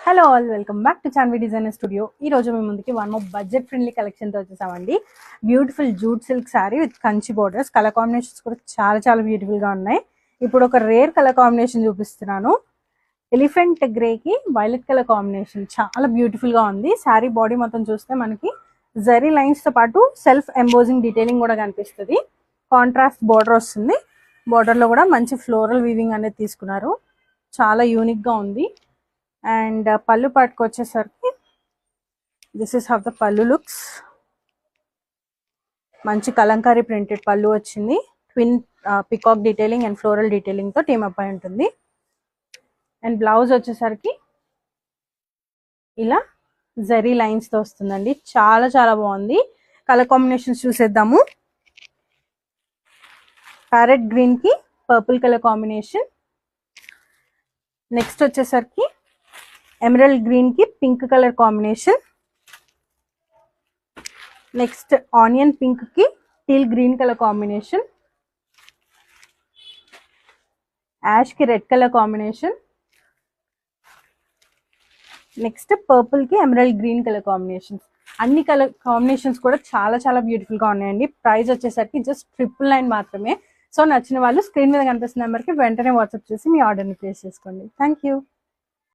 Hello all, welcome back to Chanvi designer studio. ఈ రోజు మీ ముందుకి వన్ మోర్ బడ్జెట్ ఫ్రెండ్లీ కలెక్షన్తో వచ్చేసామండి. Beautiful jute silk sari with Kanchi borders. Colour combinations కూడా చాలా చాలా బ్యూటిఫుల్గా ఉన్నాయి. ఇప్పుడు ఒక రేర్ కలర్ కాంబినేషన్ చూపిస్తున్నాను. ఎలిఫెంట్ గ్రేకి వైలెట్ కలర్ కాంబినేషన్ చాలా బ్యూటిఫుల్గా ఉంది. శారీ బాడీ మొత్తం చూస్తే మనకి జరీ లైన్స్తో పాటు సెల్ఫ్ ఎంబోజింగ్ డీటెయిలింగ్ కూడా కనిపిస్తుంది. కాంట్రాస్ట్ బోర్డర్ వస్తుంది. బోర్డర్లో కూడా మంచి ఫ్లోరల్ వీవింగ్ అనేది తీసుకున్నారు. చాలా యూనిక్గా ఉంది. అండ్ పళ్ళు పాటుకు వచ్చేసరికి this is how the pallu looks. మంచి కలంకారీ ప్రింటెడ్ పళ్ళు వచ్చింది. Twin peacock detailing and floral డీటెయిలింగ్తో టీమ్ అప్ అయి ఉంటుంది. అండ్ బ్లౌజ్ వచ్చేసరికి ఇలా జరీ లైన్స్తో వస్తుందండి. చాలా చాలా బాగుంది. కలర్ కాంబినేషన్స్ చూసేద్దాము. ప్యారెట్ గ్రీన్కి పర్పుల్ కలర్ కాంబినేషన్. నెక్స్ట్ వచ్చేసరికి ఎమరల్డ్ గ్రీన్ కి pink colour combination. Next onion pink కి teal green colour combination. Ash కి red colour combination. Next purple కి ఎమరల్డ్ గ్రీన్ కలర్ కాంబినేషన్. అన్ని కలర్ కాంబినేషన్స్ కూడా చాలా చాలా బ్యూటిఫుల్ గా ఉన్నాయండి. ప్రైస్ వచ్చేసరికి జస్ట్ 999 మాత్రమే. సో నచ్చిన వాళ్ళు స్క్రీన్ మీద కనిపిస్తున్న నెంబర్కి వెంటనే వాట్సాప్ చేసి మీ ఆర్డర్ని ప్లేస్ చేసుకోండి. Thank you.